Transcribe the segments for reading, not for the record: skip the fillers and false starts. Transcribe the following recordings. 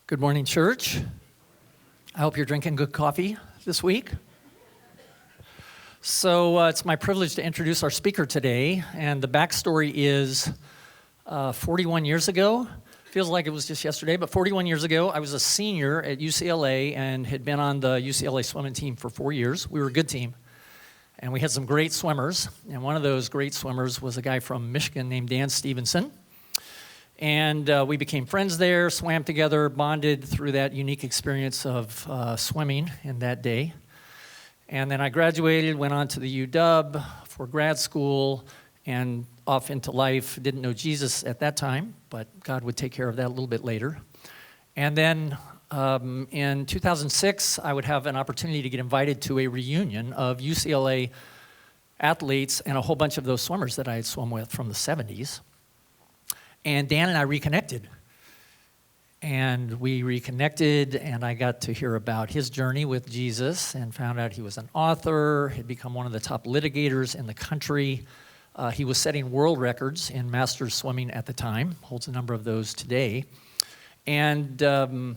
Good morning, church. I hope you're drinking good coffee this week. So it's my privilege to introduce our speaker today, and the backstory is 41 years ago. Feels like it was just yesterday, but 41 years ago, I was a senior at UCLA and had been on the UCLA swimming team for 4 years. We were a good team, and we had some great swimmers, and one of those great swimmers was a guy from Michigan named Dan Stephenson. And we became friends there, swam together, bonded through that unique experience of swimming in that day. And then I graduated, went on to the UW for grad school, and off into life. Didn't know Jesus at that time, but God would take care of that a little bit later. And then in 2006, I would have an opportunity to get invited to a reunion of UCLA athletes and a whole bunch of those swimmers that I had swum with from the 70s. And Dan and I reconnected. And we reconnected, and I got to hear about his journey with Jesus and found out he was an author, had become one of the top litigators in the country. He was setting world records in masters swimming at the time, holds a number of those today. And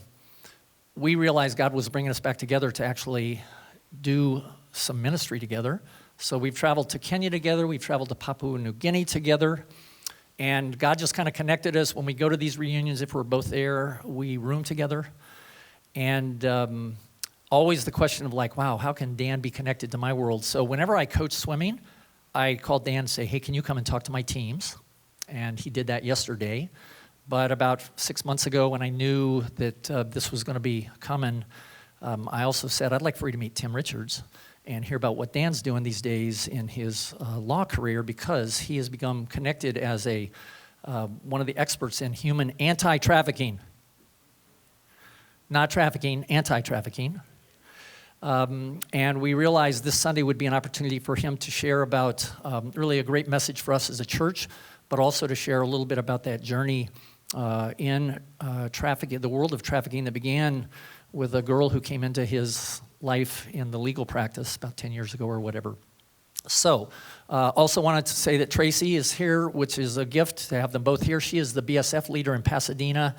we realized God was bringing us back together to actually do some ministry together. So we've traveled to Kenya together, we've traveled to Papua New Guinea together. And God just kind of connected us. When we go to these reunions, if we're both there, we room together. And always the question of like, wow, how can Dan be connected to my world? So whenever I coach swimming, I call Dan and say, hey, can you come and talk to my teams? And he did that yesterday. But about 6 months ago, when I knew that this was going to be coming, I also said, I'd like for you to meet Tim Richards and hear about what Dan's doing these days in his law career, because he has become connected as one of the experts in human anti-trafficking. Not trafficking, anti-trafficking. And we realized this Sunday would be an opportunity for him to share about really a great message for us as a church, but also to share a little bit about that journey in trafficking, the world of trafficking that began with a girl who came into his life in the legal practice about 10 years ago or whatever. So, also wanted to say that Tracy is here, which is a gift to have them both here. She is the BSF leader in Pasadena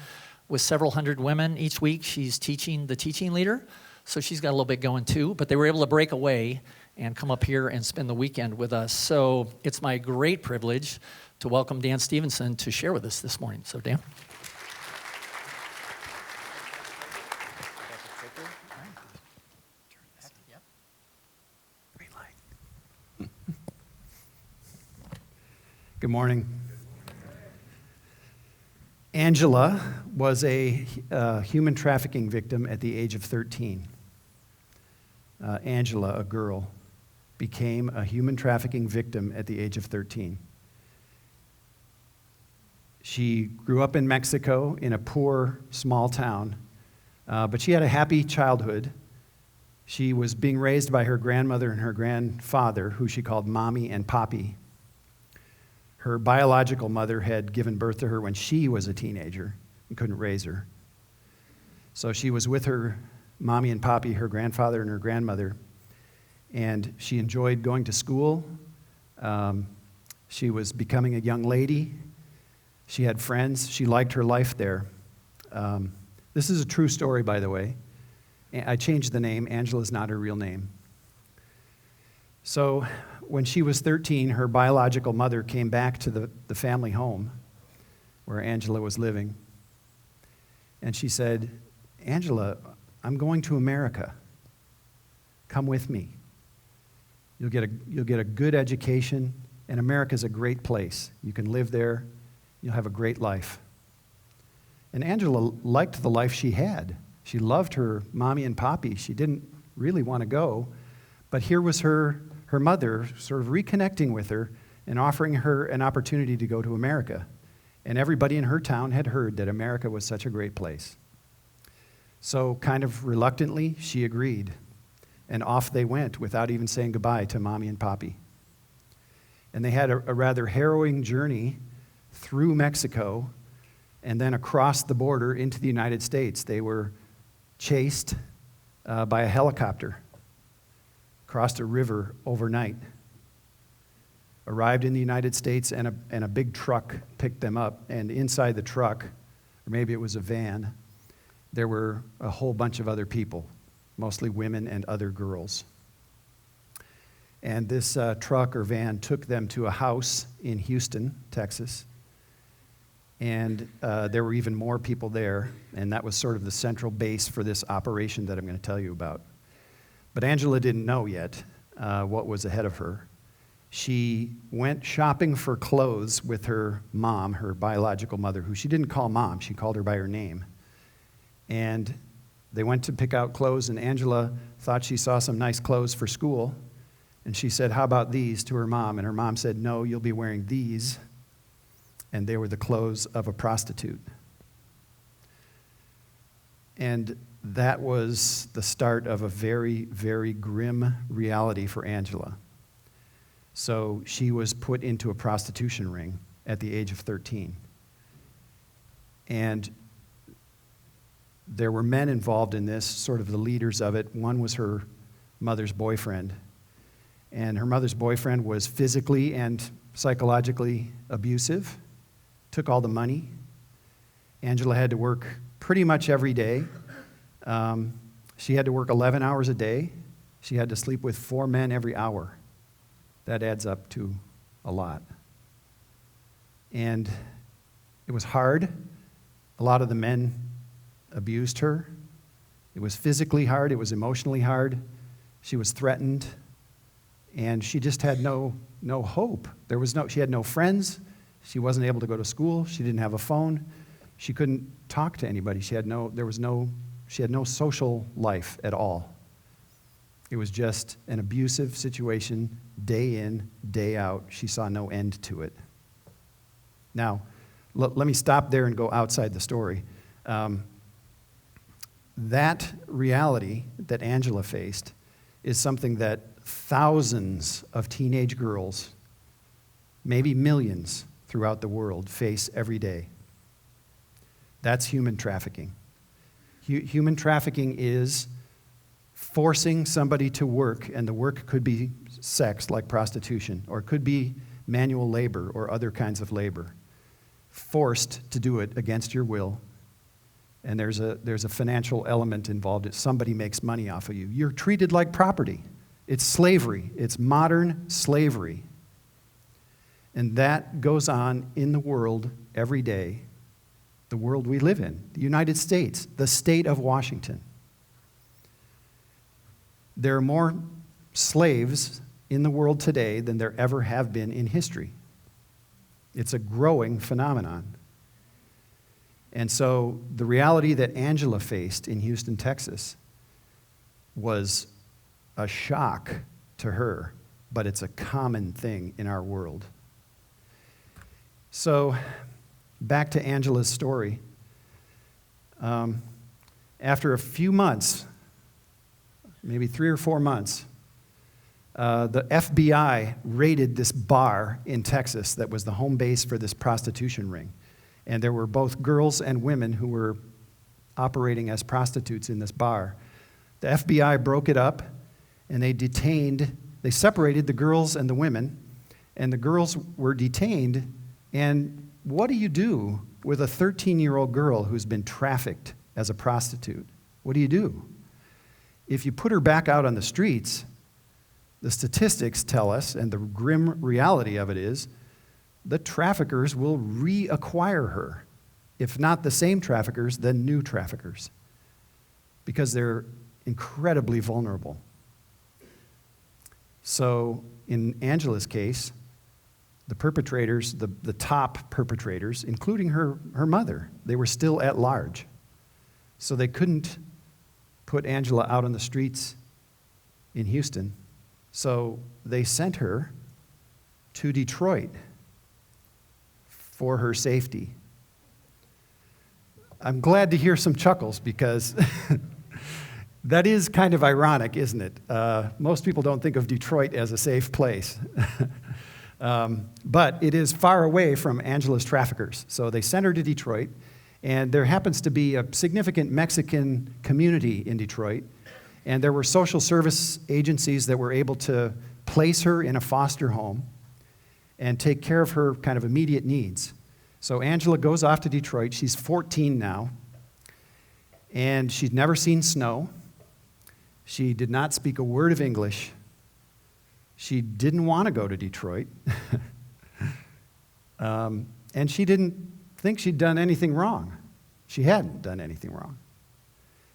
with several hundred women each week. She's teaching the teaching leader, so she's got a little bit going too, but they were able to break away and come up here and spend the weekend with us. So it's my great privilege to welcome Dan Stephenson to share with us this morning. So Dan. Good morning. Angela was a human trafficking victim at the age of 13. Angela, a girl, became a human trafficking victim at the age of 13. She grew up in Mexico in a poor, small town, but she had a happy childhood. She was being raised by her grandmother and her grandfather, who she called Mommy and Papi. Her biological mother had given birth to her when she was a teenager and couldn't raise her. So she was with her Mommy and Papi, her grandfather and her grandmother, and she enjoyed going to school. She was becoming a young lady. She had friends. She liked her life there. This is a true story, by the way. I changed the name. Angela's not her real name. So when she was 13, her biological mother came back to the family home where Angela was living. And she said, Angela, I'm going to America. Come with me. You'll get a good education, and America's a great place. You can live there. You'll have a great life. And Angela liked the life she had. She loved her Mommy and Papi. She didn't really want to go, but here was her mother sort of reconnecting with her and offering her an opportunity to go to America. And everybody in her town had heard that America was such a great place. So kind of reluctantly, she agreed. And off they went without even saying goodbye to Mommy and Papi. And they had a rather harrowing journey through Mexico and then across the border into the United States. They were chased by a helicopter, crossed a river overnight, arrived in the United States, and a big truck picked them up. And inside the truck, or maybe it was a van, there were a whole bunch of other people, mostly women and other girls. And this truck or van took them to a house in Houston, Texas. And there were even more people there, and that was sort of the central base for this operation that I'm going to tell you about. But Angela didn't know yet what was ahead of her. She went shopping for clothes with her mom, her biological mother, who she didn't call mom, she called her by her name. And they went to pick out clothes, and Angela thought she saw some nice clothes for school. And she said, "How about these?" to her mom. And her mom said, "No, you'll be wearing these." And they were the clothes of a prostitute. And that was the start of a very, very grim reality for Angela. So she was put into a prostitution ring at the age of 13. And there were men involved in this, sort of the leaders of it. One was her mother's boyfriend. And her mother's boyfriend was physically and psychologically abusive, took all the money. Angela had to work pretty much every day. She had to work 11 hours a day. She had to sleep with 4 men every hour. That adds up to a lot. And it was hard. A lot of the men abused her. It was physically hard. It was emotionally hard. She was threatened. And she just had no hope. She had no friends. She wasn't able to go to school. She didn't have a phone. She couldn't talk to anybody. She had no social life at all. It was just an abusive situation, day in, day out. She saw no end to it. Now, let me stop there and go outside the story. That reality that Angela faced is something that thousands of teenage girls, maybe millions throughout the world, face every day. That's human trafficking. Human trafficking is forcing somebody to work, and the work could be sex, like prostitution, or it could be manual labor or other kinds of labor, forced to do it against your will. And there's a financial element involved. Somebody makes money off of you. You're treated like property. It's slavery. It's modern slavery. And that goes on in the world every day, the world we live in, the United States, the state of Washington. There are more slaves in the world today than there ever have been in history. It's a growing phenomenon. And so the reality that Angela faced in Houston, Texas, was a shock to her, but it's a common thing in our world. So back to Angela's story. After a few months, maybe 3 or 4 months, the FBI raided this bar in Texas that was the home base for this prostitution ring. And there were both girls and women who were operating as prostitutes in this bar. The FBI broke it up, and they separated the girls and the women, and the girls were detained. And what do you do with a 13-year-old girl who's been trafficked as a prostitute? What do you do? If you put her back out on the streets, the statistics tell us, and the grim reality of it is, the traffickers will reacquire her. If not the same traffickers, then new traffickers, because they're incredibly vulnerable. So in Angela's case, the perpetrators, the top perpetrators, including her mother, they were still at large. So they couldn't put Angela out on the streets in Houston. So they sent her to Detroit for her safety. I'm glad to hear some chuckles, because that is kind of ironic, isn't it? Most people don't think of Detroit as a safe place. But it is far away from Angela's traffickers. So they sent her to Detroit, and there happens to be a significant Mexican community in Detroit, and there were social service agencies that were able to place her in a foster home and take care of her kind of immediate needs. So Angela goes off to Detroit. She's 14 now, And she'd never seen snow. She did not speak a word of English. She didn't want to go to Detroit. And she didn't think she'd done anything wrong. She hadn't done anything wrong.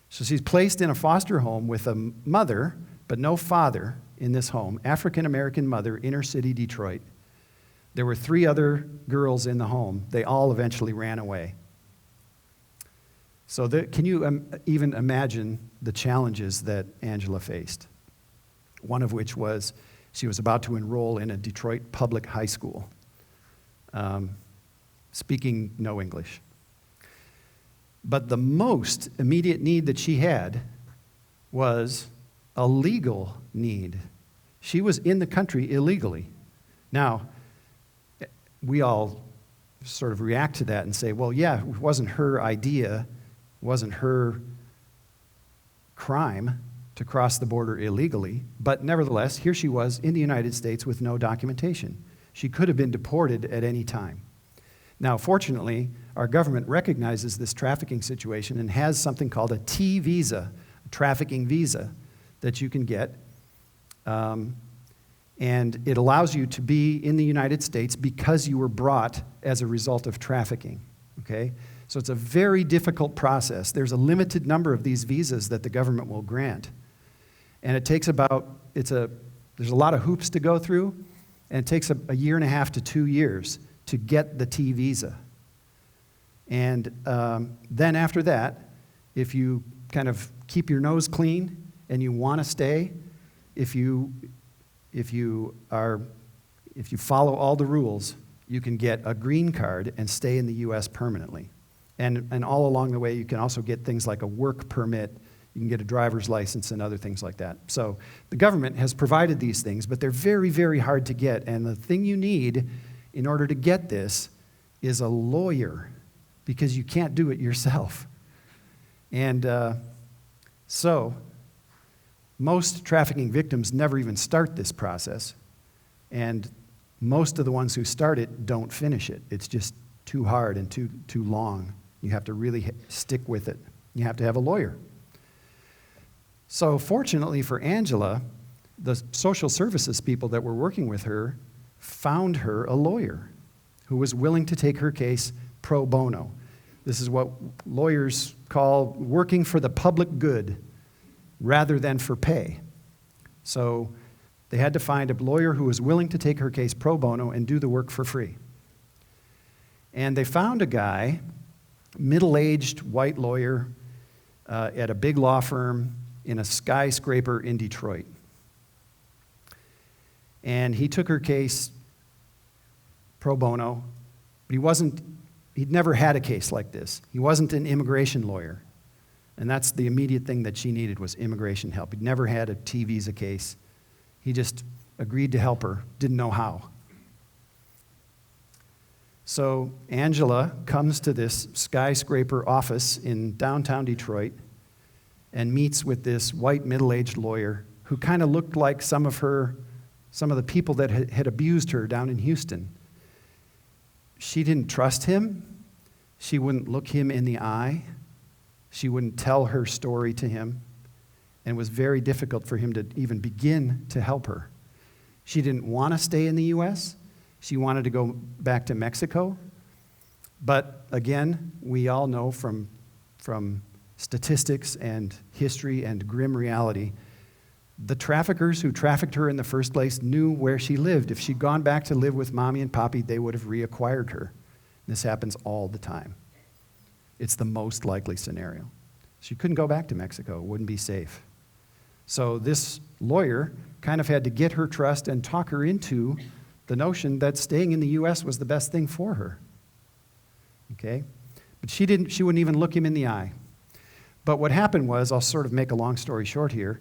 So she's placed in a foster home with a mother, but no father in this home, African-American mother, inner city Detroit. There were 3 other girls in the home. They all eventually ran away. So can you even imagine the challenges that Angela faced? One of which was she was about to enroll in a Detroit public high school, speaking no English. But the most immediate need that she had was a legal need. She was in the country illegally. Now, we all sort of react to that and say, well, yeah, it wasn't her idea, it wasn't her crime to cross the border illegally, but nevertheless, here she was in the United States with no documentation. She could have been deported at any time. Now, fortunately, our government recognizes this trafficking situation and has something called a T visa, a trafficking visa, that you can get. And it allows you to be in the United States because you were brought as a result of trafficking, okay? So it's a very difficult process. There's a limited number of these visas that the government will grant. And it takes there's a lot of hoops to go through, and it takes a 1.5 to 2 years to get the T visa. And then after that, if you kind of keep your nose clean and you want to stay, if you follow all the rules, you can get a green card and stay in the U.S. permanently. And all along the way, you can also get things like a work permit, you can get a driver's license and other things like that. So the government has provided these things, but they're very, very hard to get. And the thing you need in order to get this is a lawyer, because you can't do it yourself. And so most trafficking victims never even start this process, and most of the ones who start it don't finish it. It's just too hard and too long. You have to really stick with it. You have to have a lawyer. So fortunately for Angela, the social services people that were working with her found her a lawyer who was willing to take her case pro bono. This is what lawyers call working for the public good rather than for pay. So they had to find a lawyer who was willing to take her case pro bono and do the work for free. And they found a guy, middle-aged white lawyer at a big law firm in a skyscraper in Detroit. And he took her case pro bono, but he'd never had a case like this. He wasn't an immigration lawyer. And that's the immediate thing that she needed, was immigration help. He'd never had a T visa case. He just agreed to help her, didn't know how. So Angela comes to this skyscraper office in downtown Detroit and meets with this white middle-aged lawyer who kind of looked like some of the people that had abused her down in Houston. She didn't trust him. She wouldn't look him in the eye. She wouldn't tell her story to him. And it was very difficult for him to even begin to help her. She didn't want to stay in the U.S. She wanted to go back to Mexico. But again, we all know from statistics and history and grim reality, the traffickers who trafficked her in the first place knew where she lived. If she'd gone back to live with Mommy and Poppy, they would have reacquired her. This happens all the time. It's the most likely scenario. She couldn't go back to Mexico. It wouldn't be safe. So this lawyer kind of had to get her trust and talk her into the notion that staying in the U.S. was the best thing for her. Okay? But she wouldn't even look him in the eye. But what happened was, I'll sort of make a long story short here,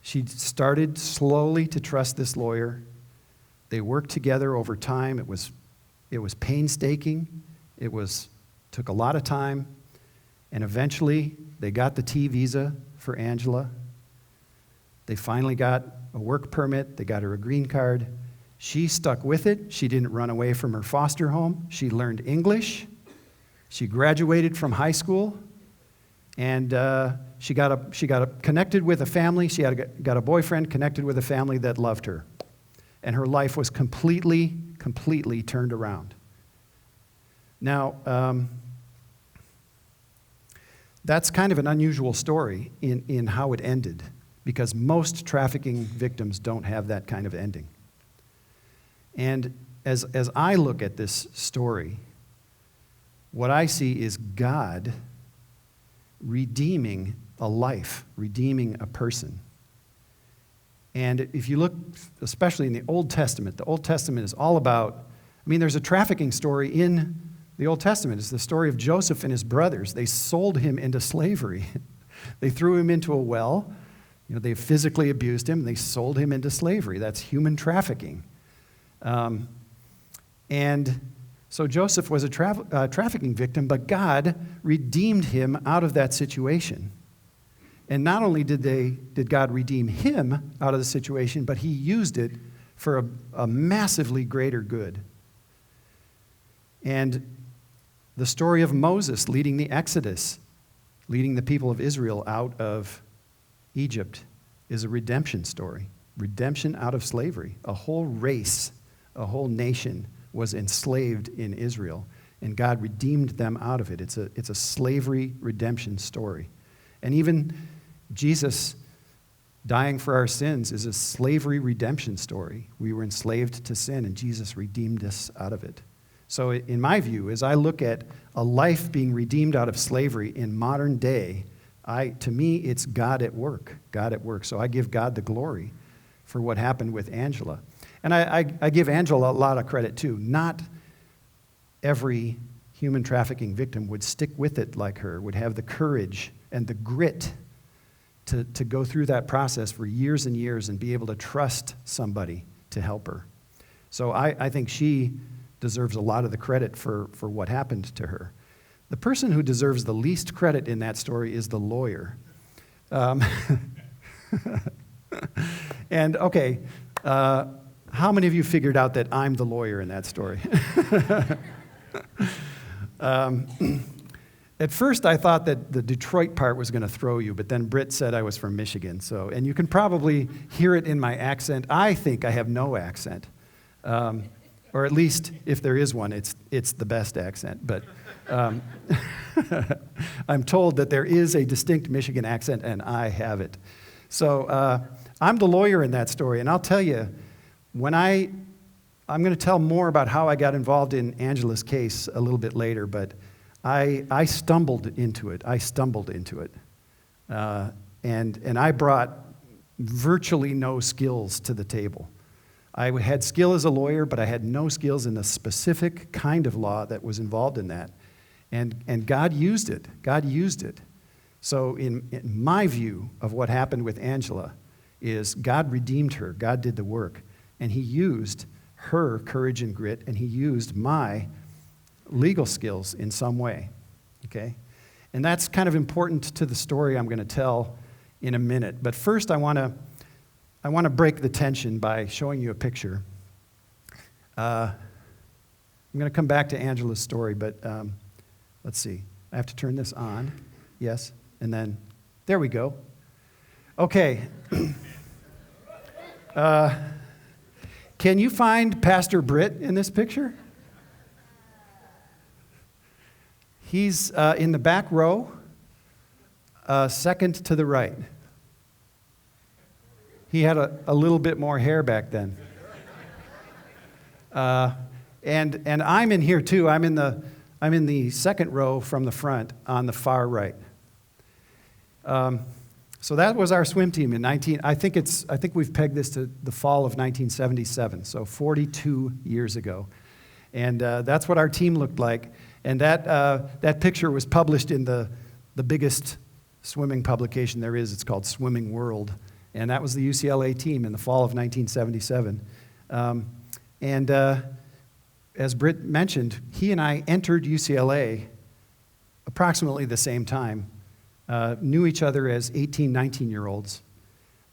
she started slowly to trust this lawyer. They worked together over time. It was painstaking. It took a lot of time. And eventually, they got the T visa for Angela. They finally got a work permit. They got her a green card. She stuck with it. She didn't run away from her foster home. She learned English. She graduated from high school And she got connected with a family. She got a boyfriend, connected with a family that loved her. And her life was completely turned around. Now, that's kind of an unusual story in how it ended, because most trafficking victims don't have that kind of ending. And as I look at this story, what I see is God redeeming a life, redeeming a person. And if you look, especially in the Old Testament is all about, there's a trafficking story in the Old Testament. It's the story of Joseph and his brothers. They sold him into slavery. They threw him into a well. They physically abused him. They sold him into slavery. That's human trafficking. And so Joseph was a trafficking victim, but God redeemed him out of that situation. And not only did God redeem him out of the situation, but he used it for a massively greater good. And the story of Moses leading the Exodus, leading the people of Israel out of Egypt, is a redemption story. Redemption out of slavery. A whole race, a whole nation was enslaved in Israel, and God redeemed them out of it. It's a slavery redemption story. And even Jesus dying for our sins is a slavery redemption story. We were enslaved to sin, and Jesus redeemed us out of it. So in my view, as I look at a life being redeemed out of slavery in modern day, to me, it's God at work. God at work. So I give God the glory for what happened with Angela. And I give Angela a lot of credit, too. Not every human trafficking victim would stick with it like her, would have the courage and the grit to go through that process for years and years and be able to trust somebody to help her. So I think she deserves a lot of the credit for what happened to her. The person who deserves the least credit in that story is the lawyer. And, okay, how many of you figured out that I'm the lawyer in that story? At first, I thought that the Detroit part was going to throw you, but then Britt said I was from Michigan. And you can probably hear it in my accent. I think I have no accent, or at least if there is one, it's the best accent. But I'm told that there is a distinct Michigan accent, and I have it. So I'm the lawyer in that story, and I'll tell you, I'm going to tell more about how I got involved in Angela's case a little bit later, but I stumbled into it. And I brought virtually no skills to the table. I had skill as a lawyer, but I had no skills in the specific kind of law that was involved in that. And God used it. God used it. So in my view of what happened with Angela is God redeemed her. God did the work. And he used her courage and grit, and he used my legal skills in some way, okay? And that's kind of important to the story I'm going to tell in a minute. But first, I want to break the tension by showing you a picture. I'm going to come back to Angela's story, but let's see. I have to turn this on. Yes, and then there we go. Okay. Can you find Pastor Britt in this picture? He's in the back row, second to the right. He had a little bit more hair back then. And I'm in here too. I'm in the second row from the front on the far right. So that was our swim team in I think we've pegged this to the fall of 1977, so 42 years ago. And that's what our team looked like. And that picture was published in the biggest swimming publication there is. It's called Swimming World. And that was the UCLA team in the fall of 1977. As Britt mentioned, he and I entered UCLA approximately the same time, knew each other as 18, 19-year-olds,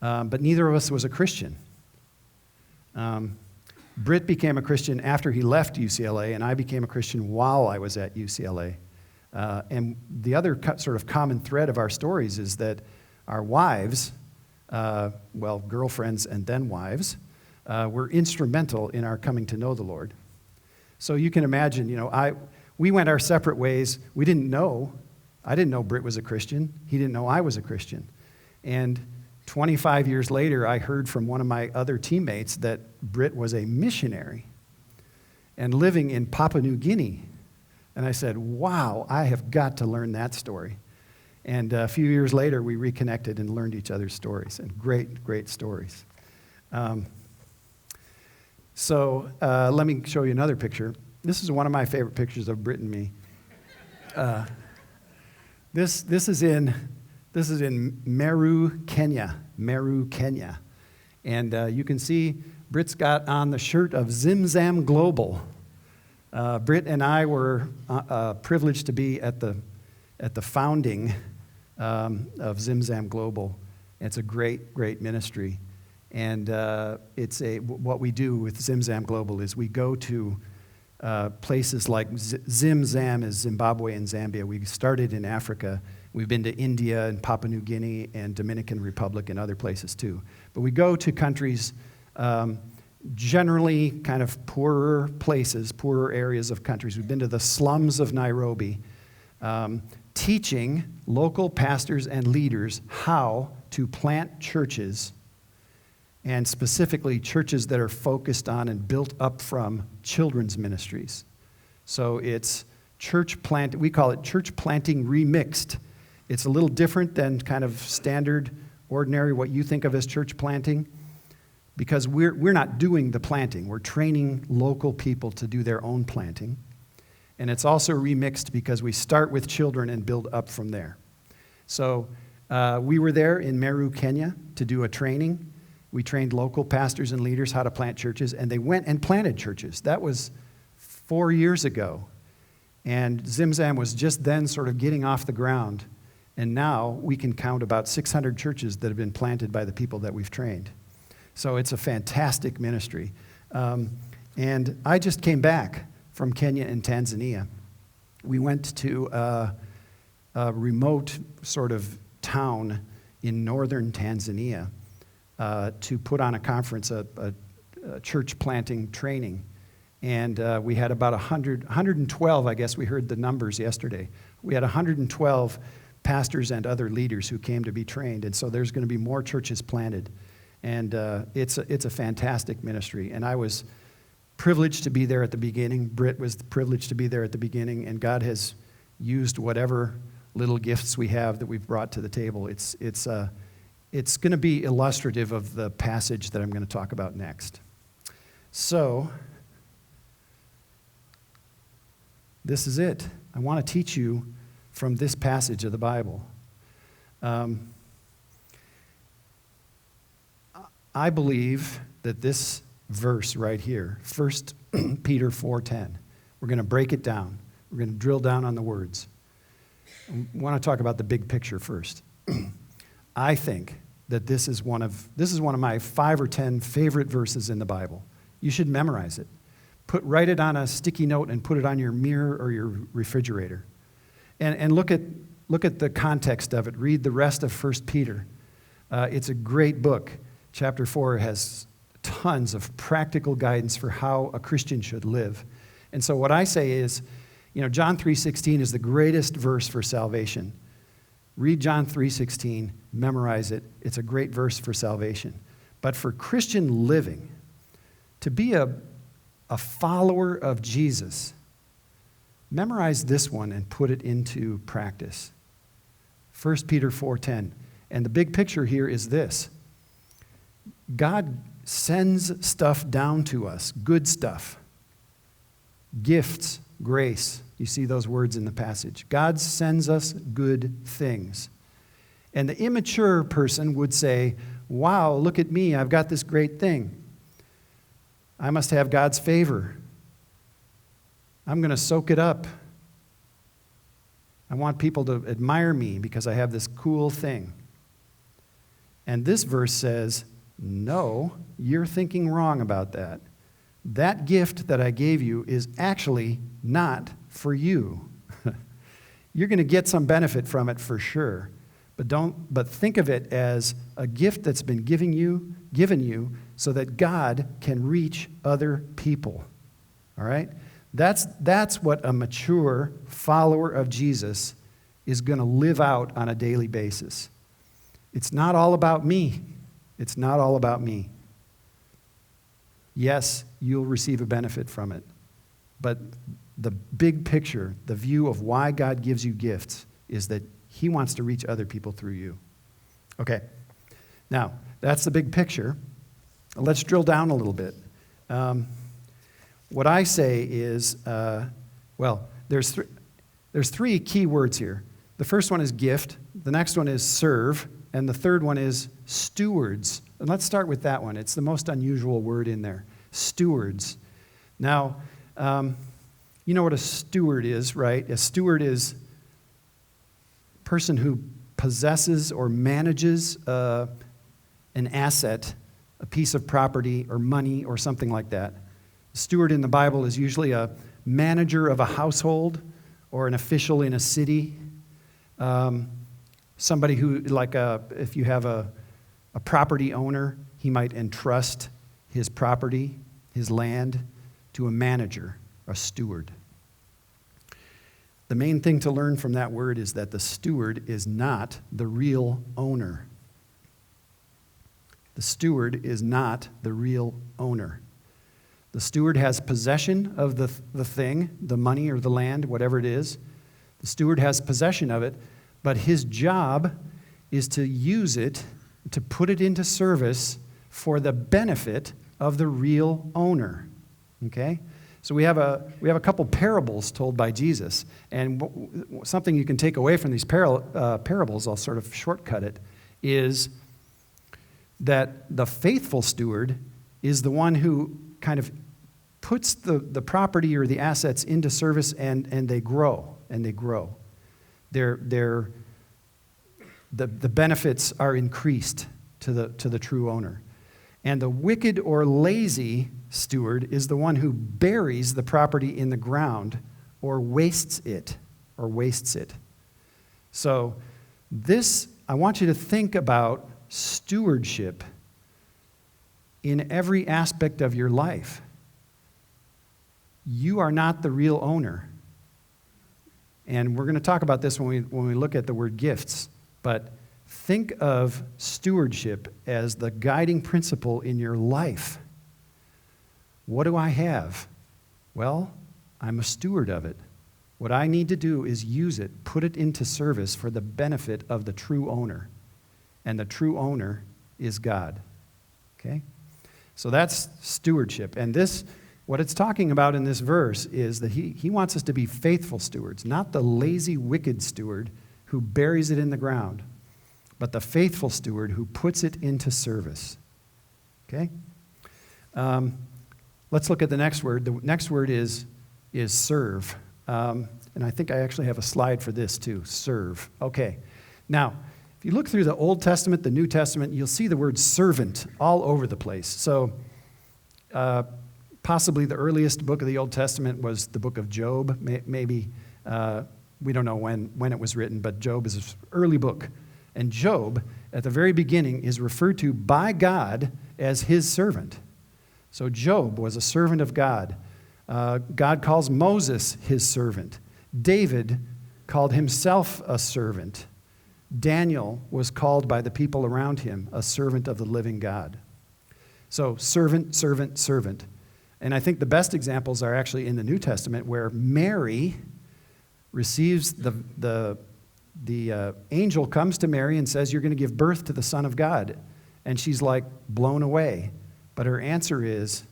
but neither of us was a Christian. Britt became a Christian after he left UCLA, and I became a Christian while I was at UCLA. And the other sort of common thread of our stories is that our wives, girlfriends and then wives, were instrumental in our coming to know the Lord. So you can imagine, we went our separate ways. We didn't know. I didn't know Britt was a Christian. He didn't know I was a Christian. And 25 years later, I heard from one of my other teammates that Britt was a missionary and living in Papua New Guinea. And I said, wow, I have got to learn that story. And a few years later, we reconnected and learned each other's stories, and great, great stories. So let me show you another picture. This is one of my favorite pictures of Britt and me. This is in Meru, Kenya. Meru, Kenya. And you can see Britt's got on the shirt of Zimzam Global. Britt and I were privileged to be at the founding of Zimzam Global. It's a great, great ministry. And what we do with Zimzam Global is we go to places like Zimzam is Zimbabwe and Zambia. We started in Africa. We've been to India and Papua New Guinea and Dominican Republic and other places too. But we go to countries, generally kind of poorer places, poorer areas of countries. We've been to the slums of Nairobi, teaching local pastors and leaders how to plant churches, and specifically churches that are focused on and built up from children's ministries. So it's we call it church planting remixed. It's a little different than kind of standard, ordinary, what you think of as church planting, because we're not doing the planting. We're training local people to do their own planting. And it's also remixed because we start with children and build up from there. So we were there in Meru, Kenya to do a training. We trained local pastors and leaders how to plant churches, and they went and planted churches. That was 4 years ago. And Zimzam was just then sort of getting off the ground. And now we can count about 600 churches that have been planted by the people that we've trained. So it's a fantastic ministry. And I just came back from Kenya and Tanzania. We went to a remote sort of town in northern Tanzania to put on a conference, a church planting training. And we had about 112, I guess we heard the numbers yesterday. We had 112 pastors and other leaders who came to be trained. And so there's going to be more churches planted. And it's a fantastic ministry. And I was privileged to be there at the beginning. Britt was privileged to be there at the beginning. And God has used whatever little gifts we have that we've brought to the table. It's going to be illustrative of the passage that I'm going to talk about next. So, this is it. I want to teach you from this passage of the Bible. I believe that this verse right here, 1 Peter 4:10, we're going to break it down. We're going to drill down on the words. I want to talk about the big picture first. I think that this is one of my 5 or 10 favorite verses in the Bible. You should memorize it. Write it on a sticky note and put it on your mirror or your refrigerator. And look at the context of it. Read the rest of 1 Peter. It's a great book. Chapter 4 has tons of practical guidance for how a Christian should live. And so what I say is, John 3:16 is the greatest verse for salvation. Read John 3:16, memorize it. It's a great verse for salvation. But for Christian living, to be a follower of Jesus, memorize this one and put it into practice. 1 Peter 4:10. And the big picture here is this. God sends stuff down to us, good stuff, gifts, grace. You see those words in the passage. God sends us good things. And the immature person would say, wow, look at me, I've got this great thing. I must have God's favor. I'm going to soak it up. I want people to admire me because I have this cool thing. And this verse says, no, you're thinking wrong about that. That gift that I gave you is actually not for you. You're going to get some benefit from it for sure. But think of it as a gift that's been given you so that God can reach other people. All right? That's what a mature follower of Jesus is going to live out on a daily basis. It's not all about me. It's not all about me. Yes, you'll receive a benefit from it. But the big picture, the view of why God gives you gifts, is that He wants to reach other people through you. Okay. Now, that's the big picture. Let's drill down a little bit. What I say is, there's three key words here. The first one is gift. The next one is serve. And the third one is stewards. And let's start with that one. It's the most unusual word in there. Stewards. Now, you know what a steward is, right? A steward is a person who possesses or manages an asset, a piece of property or money or something like that. A steward in the Bible is usually a manager of a household or an official in a city. Somebody who, if you have a property owner, he might entrust his property, his land, to a manager, a steward. The main thing to learn from that word is that the steward is not the real owner. The steward is not the real owner. The steward has possession of the thing, the money or the land, whatever it is. The steward has possession of it, but his job is to use it, to put it into service for the benefit of the real owner. Okay? So we have a couple parables told by Jesus, and something you can take away from these parables, I'll sort of shortcut it, is that the faithful steward is the one who kind of puts the property or the assets into service, and they grow, and they grow. The benefits are increased to the true owner. And the wicked or lazy steward is the one who buries the property in the ground or wastes it. So I want you to think about stewardship in every aspect of your life. You are not the real owner. And we're going to talk about this when we look at the word gifts. But think of stewardship as the guiding principle in your life. What do I have? Well, I'm a steward of it. What I need to do is use it, put it into service for the benefit of the true owner. And the true owner is God. Okay? So that's stewardship. And what it's talking about in this verse is that he wants us to be faithful stewards, not the lazy, wicked steward who buries it in the ground, but the faithful steward who puts it into service. Okay? Let's look at the next word. The next word is serve. And I think I actually have a slide for this too, serve. Okay. Now, if you look through the Old Testament, the New Testament, you'll see the word servant all over the place. So possibly the earliest book of the Old Testament was the book of Job. Maybe, we don't know when it was written, but Job is an early book. And Job, at the very beginning, is referred to by God as his servant. So Job was a servant of God. God calls Moses his servant. David called himself a servant. Daniel was called by the people around him a servant of the living God. So servant, servant, servant. And I think the best examples are actually in the New Testament, where Mary receives the angel comes to Mary and says, "You're going to give birth to the Son of God." And she's like blown away. But her answer is,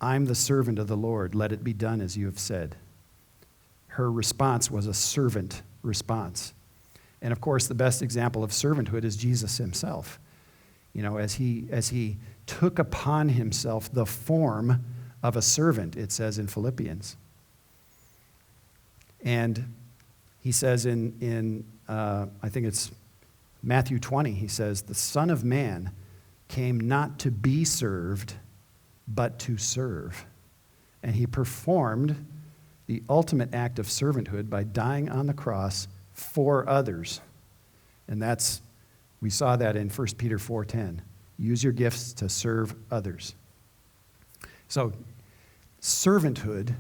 "I'm the servant of the Lord. Let it be done as you have said." Her response was a servant response. And of course, the best example of servanthood is Jesus himself. You know, as he took upon himself the form of a servant, it says in Philippians. And he says in I think it's Matthew 20, he says, "The Son of Man came not to be served, but to serve." And he performed the ultimate act of servanthood by dying on the cross for others. And we saw that in 1 Peter 4:10. Use your gifts to serve others. So, servanthood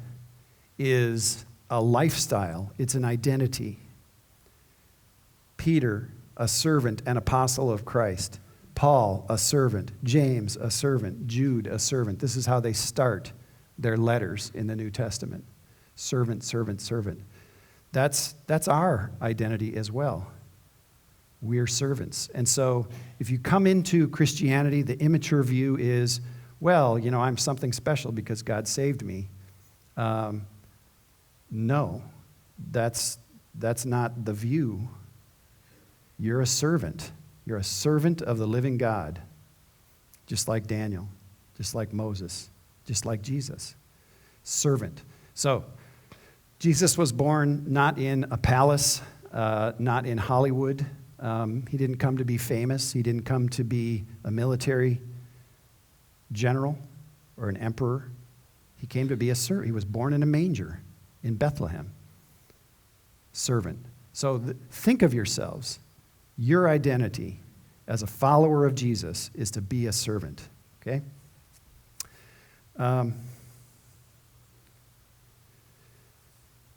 is a lifestyle. It's an identity. Peter, a servant and apostle of Christ. Paul, a servant. James, a servant. Jude, a servant. This is how they start their letters in the New Testament. Servant, servant, servant. That's our identity as well. We're servants. And so if you come into Christianity, the immature view is, well, I'm something special because God saved me. No, that's not the view. You're a servant. You're a servant of the living God, just like Daniel, just like Moses, just like Jesus. Servant. So, Jesus was born not in a palace, not in Hollywood. He didn't come to be famous. He didn't come to be a military general or an emperor. He came to be a servant. He was born in a manger in Bethlehem. Servant. So think of yourselves. Your identity as a follower of Jesus is to be a servant. Okay?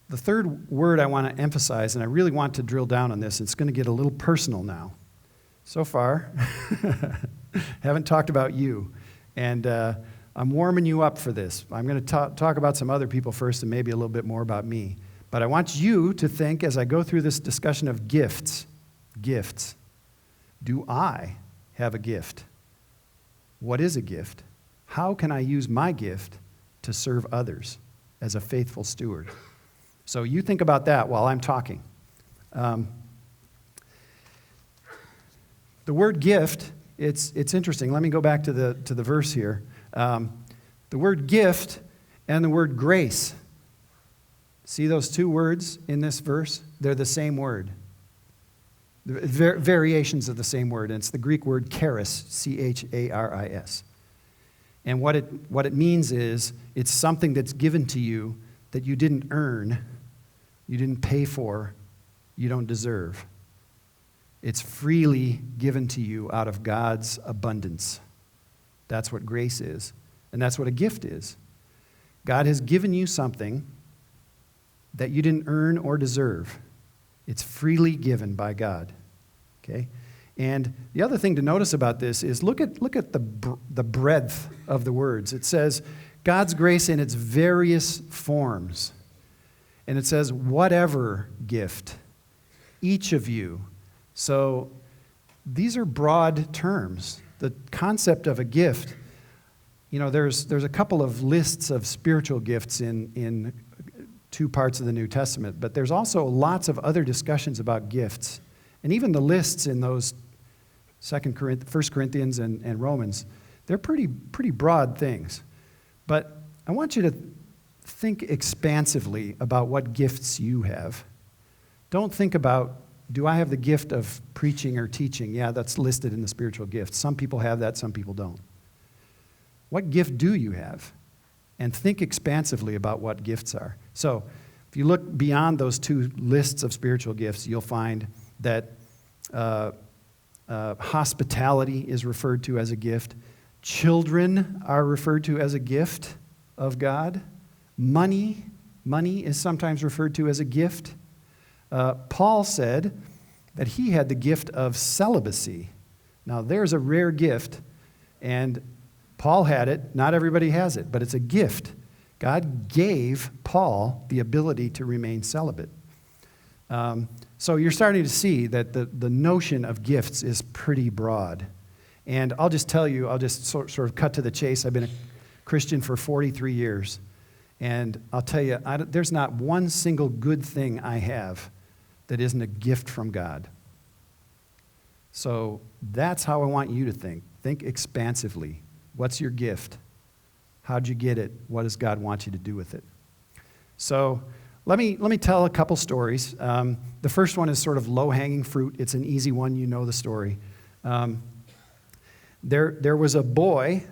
The third word I want to emphasize, and I really want to drill down on this, it's going to get a little personal now. So far, haven't talked about you. And I'm warming you up for this. I'm going to talk about some other people first and maybe a little bit more about me. But I want you to think, as I go through this discussion of gifts, do I have a gift? What is a gift? How can I use my gift to serve others as a faithful steward? So you think about that while I'm talking. The word gift, it's interesting. Let me go back to the verse here. The word gift and the word grace. See those two words in this verse? They're the same word. Variations of the same word. And it's the Greek word charis, charis. And what it means is it's something that's given to you that you didn't earn, you didn't pay for, you don't deserve. It's freely given to you out of God's abundance. That's what grace is. And that's what a gift is. God has given you something that you didn't earn or deserve. It's freely given by God. Okay? And the other thing to notice about this is look at the breadth of the words. It says God's grace in its various forms. And it says, whatever gift, each of you. So these are broad terms. The concept of a gift, there's a couple of lists of spiritual gifts in two parts of the New Testament, but there's also lots of other discussions about gifts. And even the lists in those 1 Corinthians and Romans, they're pretty broad things. But I want you to think expansively about what gifts you have. Don't think about, do I have the gift of preaching or teaching? Yeah, that's listed in the spiritual gifts. Some people have that, some people don't. What gift do you have? And think expansively about what gifts are. So, if you look beyond those two lists of spiritual gifts, you'll find that hospitality is referred to as a gift. Children are referred to as a gift of God. Money is sometimes referred to as a gift. Paul said that he had the gift of celibacy. Now, there's a rare gift, and Paul had it. Not everybody has it, but it's a gift. God gave Paul the ability to remain celibate. So you're starting to see that the notion of gifts is pretty broad. And I'll just tell you, I'll just sort of cut to the chase. I've been a Christian for 43 years. And I'll tell you, there's not one single good thing I have that isn't a gift from God. So that's how I want you to think. Think expansively. What's your gift? How'd you get it? What does God want you to do with it? So let me tell a couple stories. The first one is sort of low-hanging fruit. It's an easy one. You know the story. There was a boy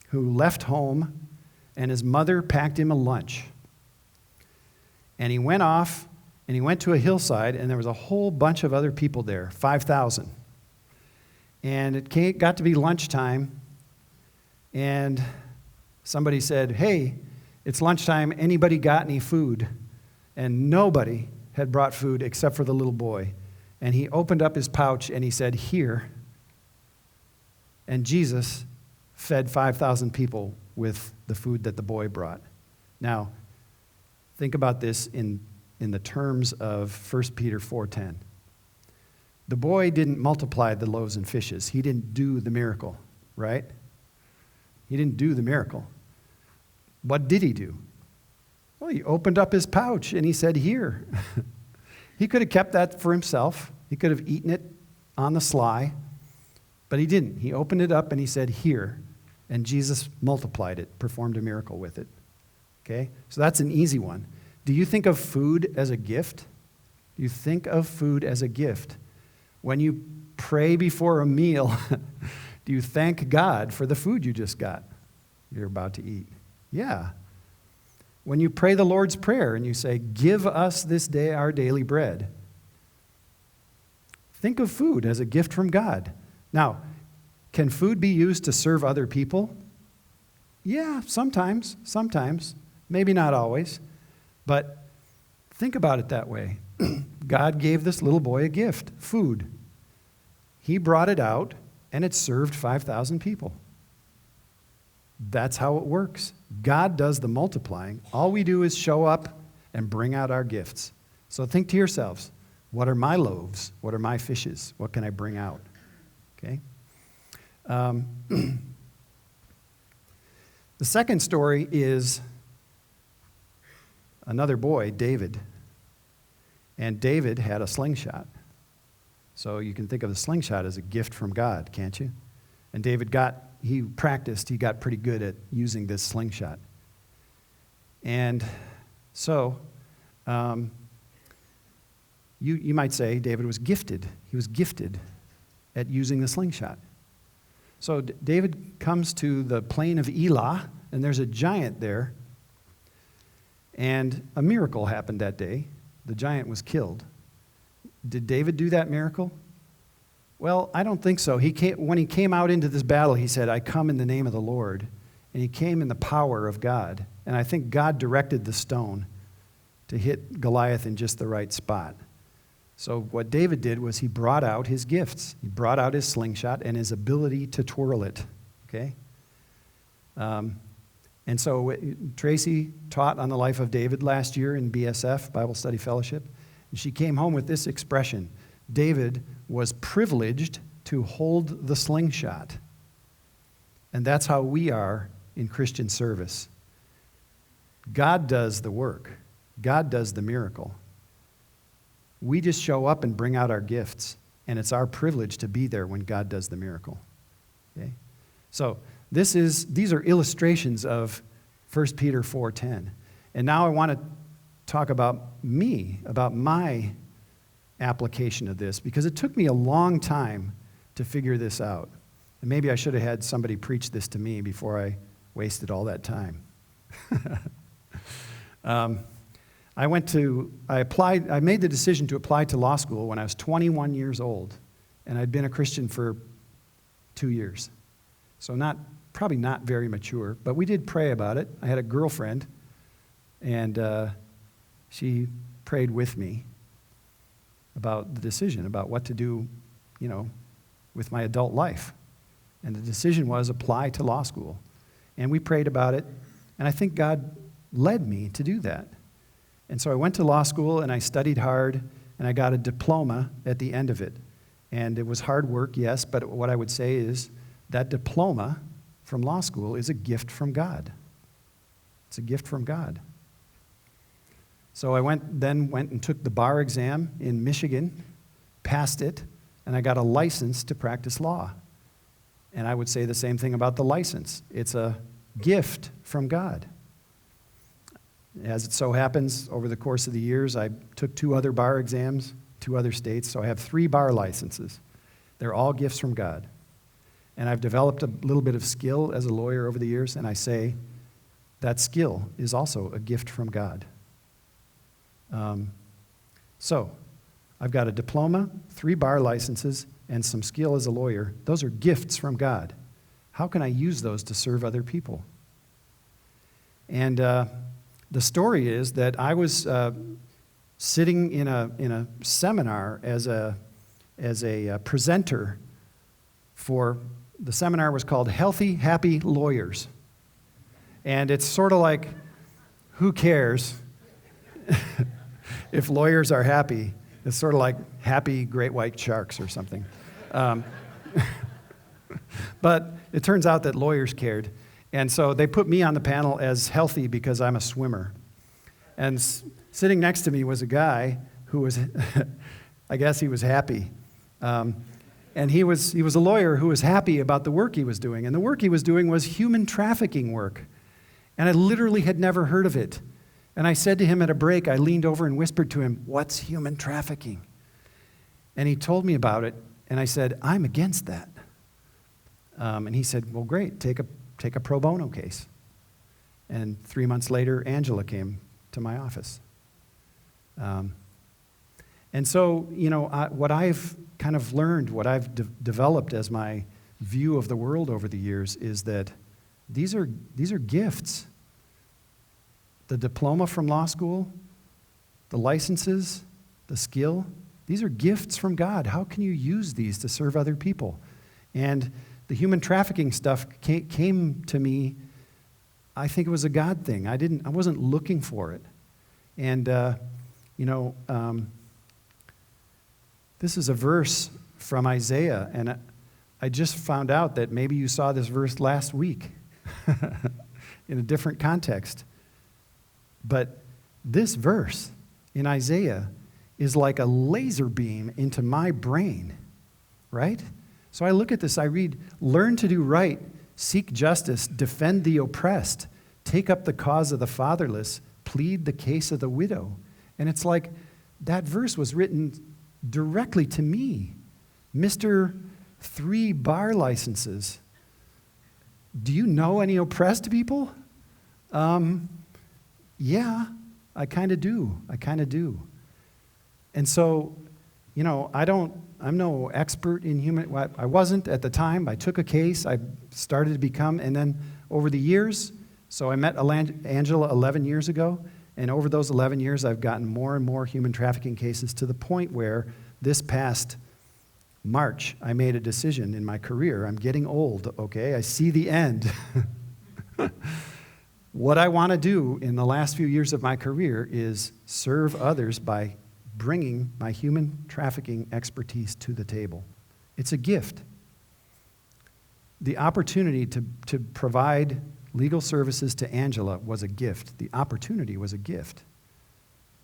who left home, and his mother packed him a lunch. And he went off, and he went to a hillside, and there was a whole bunch of other people there, 5,000. And it got to be lunchtime, and somebody said, "Hey, it's lunchtime. Anybody got any food?" And nobody had brought food except for the little boy. And he opened up his pouch, and he said, "Here." And Jesus fed 5,000 people with the food that the boy brought. Now, think about this in the terms of 1 Peter 4:10. The boy didn't multiply the loaves and fishes. He didn't do the miracle, right? He didn't do the miracle. What did he do? Well, he opened up his pouch and he said, "Here." He could have kept that for himself. He could have eaten it on the sly, but he didn't. He opened it up and he said, "Here." And Jesus multiplied it, performed a miracle with it. Okay? So that's an easy one. Do you think of food as a gift? Do you think of food as a gift? When you pray before a meal, do you thank God for the food you just got, you're about to eat? Yeah. When you pray the Lord's Prayer and you say, "Give us this day our daily bread," think of food as a gift from God. Now, can food be used to serve other people? Yeah, sometimes. Maybe not always. But think about it that way. God gave this little boy a gift, food. He brought it out, and it served 5,000 people. That's how it works. God does the multiplying. All we do is show up and bring out our gifts. So think to yourselves, what are my loaves? What are my fishes? What can I bring out? Okay? The second story is another boy, David. And David had a slingshot. So you can think of the slingshot as a gift from God, can't you? And David got pretty good at using this slingshot. And so, you might say David was gifted. He was gifted at using the slingshot. So David comes to the plain of Elah, and there's a giant there. And a miracle happened that day. The giant was killed. Did David do that miracle? Well, I don't think so. When he came out into this battle, he said, "I come in the name of the Lord." And he came in the power of God. And I think God directed the stone to hit Goliath in just the right spot. So what David did was he brought out his gifts. He brought out his slingshot and his ability to twirl it. Okay? And so Tracy taught on the life of David last year in BSF, Bible Study Fellowship. And she came home with this expression: David was privileged to hold the slingshot. And that's how we are in Christian service. God does the work. God does the miracle. We just show up and bring out our gifts, and it's our privilege to be there when God does the miracle. Okay? So these are illustrations of 1 Peter 4:10. And now I want to talk about me, about my application of this, because it took me a long time to figure this out. And maybe I should have had somebody preach this to me before I wasted all that time. I made the decision to apply to law school when I was 21 years old, and I'd been a Christian for 2 years. So probably not very mature, but we did pray about it. I had a girlfriend, and she prayed with me about the decision, about what to do, with my adult life. And the decision was apply to law school. And we prayed about it, and I think God led me to do that. And so I went to law school, and I studied hard, and I got a diploma at the end of it. And it was hard work, yes, but what I would say is that diploma from law school is a gift from God. It's a gift from God. So I went and took the bar exam in Michigan, passed it, and I got a license to practice law. And I would say the same thing about the license. It's a gift from God. As it so happens, over the course of the years, I took 2 other bar exams, 2 other states, so I have 3 bar licenses. They're all gifts from God. And I've developed a little bit of skill as a lawyer over the years, and I say that skill is also a gift from God. So, I've got a diploma, 3 bar licenses, and some skill as a lawyer. Those are gifts from God. How can I use those to serve other people? And the story is that I was sitting in a seminar as a presenter for, the seminar was called Healthy, Happy Lawyers. And it's sort of like, who cares if lawyers are happy? It's sort of like happy great white sharks or something. But it turns out that lawyers cared. And so they put me on the panel as healthy because I'm a swimmer. And sitting next to me was a guy who was, I guess he was happy. And he was a lawyer who was happy about the work he was doing. And the work he was doing was human trafficking work. And I literally had never heard of it. And I said to him at a break, I leaned over and whispered to him, "What's human trafficking?" And he told me about it. And I said, "I'm against that." And he said, "Well, great, take a pro bono case." And 3 months later, Angela came to my office. And so, what I've kind of learned, what I've developed as my view of the world over the years is that these are gifts. The diploma from law school, the licenses, the skill, these are gifts from God. How can you use these to serve other people? And the human trafficking stuff came to me, I think it was a God thing. I wasn't looking for it. And, this is a verse from Isaiah, and I just found out that maybe you saw this verse last week in a different context. But this verse in Isaiah is like a laser beam into my brain, right? So I look at this, I read, "Learn to do right, seek justice, defend the oppressed, take up the cause of the fatherless, plead the case of the widow." And it's like that verse was written directly to me. Mr. 3 bar licenses. Do you know any oppressed people? Yeah, I kind of do. And so, I'm no expert in human, I wasn't at the time. I took a case, I started to become, and then over the years, so I met Angela 11 years ago, and over those 11 years, I've gotten more and more human trafficking cases to the point where this past March, I made a decision in my career. I'm getting old, okay? I see the end. What I want to do in the last few years of my career is serve others by bringing my human trafficking expertise to the table. It's a gift. The opportunity to provide legal services to Angela was a gift. The opportunity was a gift.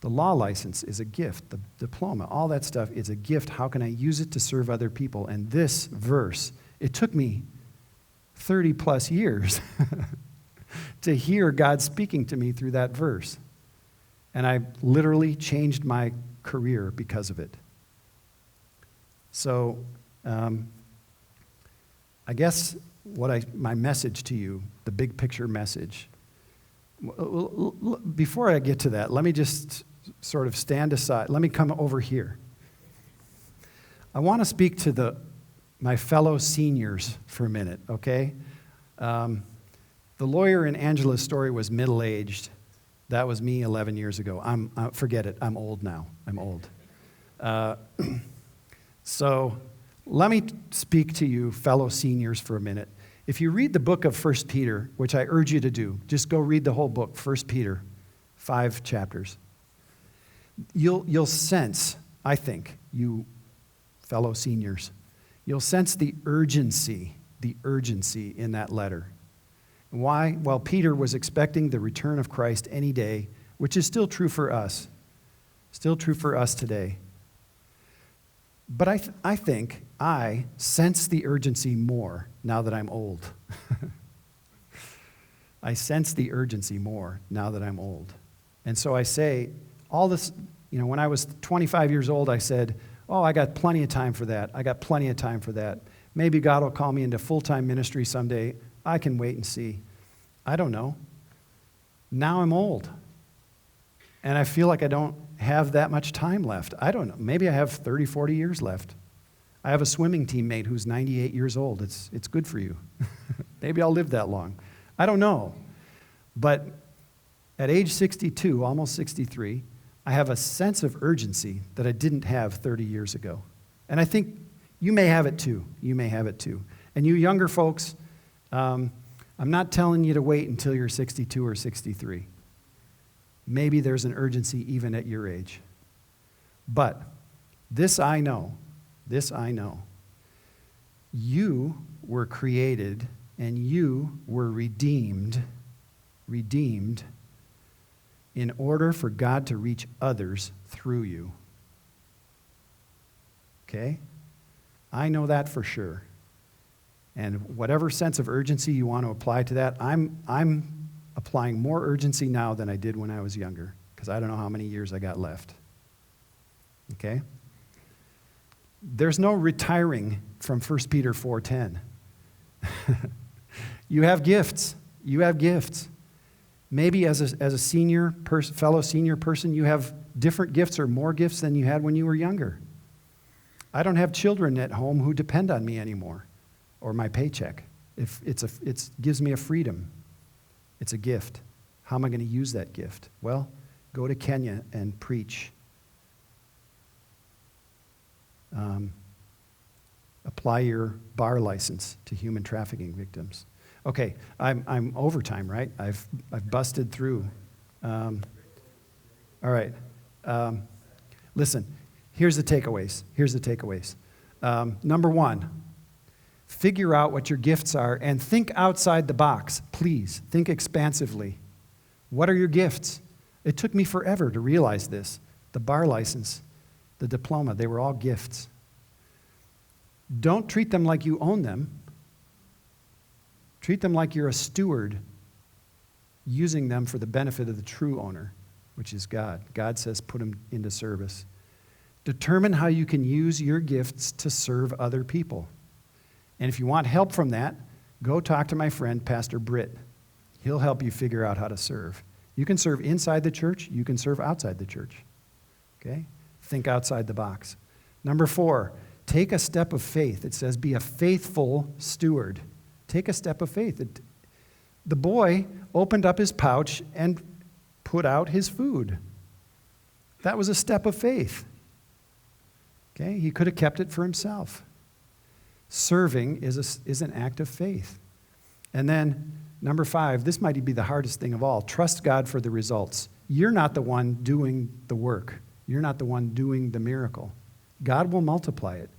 The law license is a gift. The diploma, all that stuff is a gift. How can I use it to serve other people? And this verse, it took me 30 plus years to hear God speaking to me through that verse. And I literally changed my career because of it. So, I guess my message to you, the big picture message, before I get to that, let me just sort of stand aside. Let me come over here. I want to speak to my fellow seniors for a minute, okay? The lawyer in Angela's story was middle-aged. That was me 11 years ago. Forget it. I'm old now. I'm old. So let me speak to you, fellow seniors, for a minute. If you read the book of 1 Peter, which I urge you to do, just go read the whole book, 1 Peter, 5 chapters. You'll sense, I think, you fellow seniors, you'll sense the urgency in that letter. Why? Well, Peter was expecting the return of Christ any day, which is still true for us today. But I think I sense the urgency more now that I'm old. I sense the urgency more now that I'm old. And so I say, all this, when I was 25 years old, I said, oh, I got plenty of time for that. I got plenty of time for that. Maybe God will call me into full-time ministry someday. I can wait and see. I don't know. Now I'm old. And I feel like I don't have that much time left. I don't know. Maybe I have 30, 40 years left. I have a swimming teammate who's 98 years old. It's good for you. Maybe I'll live that long. I don't know. But at age 62, almost 63, I have a sense of urgency that I didn't have 30 years ago. And I think you may have it too. You may have it too. And you younger folks, I'm not telling you to wait until you're 62 or 63. Maybe there's an urgency even at your age. But this I know, you were created and you were redeemed in order for God to reach others through you. Okay? I know that for sure. And whatever sense of urgency you want to apply to that, I'm applying more urgency now than I did when I was younger, because I don't know how many years I got left. Okay? There's no retiring from 1 Peter 4:10. You have gifts. You have gifts. Maybe as a senior fellow senior person, you have different gifts or more gifts than you had when you were younger. I don't have children at home who depend on me anymore or my paycheck. It gives me a freedom. It's a gift. How am I going to use that gift? Well, go to Kenya and preach. Apply your bar license to human trafficking victims. Okay, I'm overtime, right? I've busted through. All right. Listen, here's the takeaways. Number one, figure out what your gifts are and think outside the box. Please, think expansively. What are your gifts? It took me forever to realize this. The bar license, the diploma, they were all gifts. Don't treat them like you own them. Treat them like you're a steward, using them for the benefit of the true owner, which is God. God says put them into service. Determine how you can use your gifts to serve other people. And if you want help from that, go talk to my friend, Pastor Britt. He'll help you figure out how to serve. You can serve inside the church. You can serve outside the church. Okay? Think outside the box. Number 4, take a step of faith. It says be a faithful steward. Take a step of faith. The boy opened up his pouch and put out his food. That was a step of faith. Okay? He could have kept it for himself. Serving is an act of faith. And then, number 5, this might be the hardest thing of all. Trust God for the results. You're not the one doing the work. You're not the one doing the miracle. God will multiply it.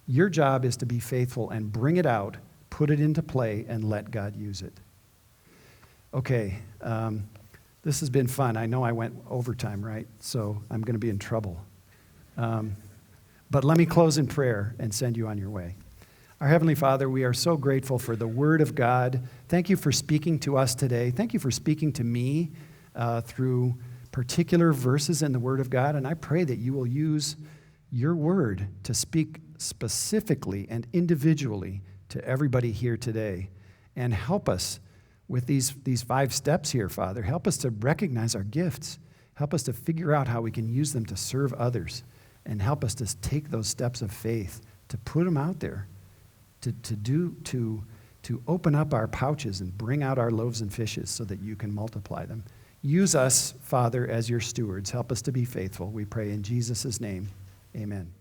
Your job is to be faithful and bring it out, put it into play, and let God use it. Okay, this has been fun. I know I went overtime, right? So I'm going to be in trouble. But let me close in prayer and send you on your way. Our Heavenly Father, we are so grateful for the Word of God. Thank you for speaking to us today. Thank you for speaking to me through particular verses in the Word of God. And I pray that you will use your Word to speak specifically and individually to everybody here today. And help us with these 5 steps here, Father. Help us to recognize our gifts. Help us to figure out how we can use them to serve others. And help us to take those steps of faith, to put them out there, to open up our pouches and bring out our loaves and fishes so that you can multiply them. Use us, Father, as your stewards. Help us to be faithful. We pray in Jesus' name. Amen.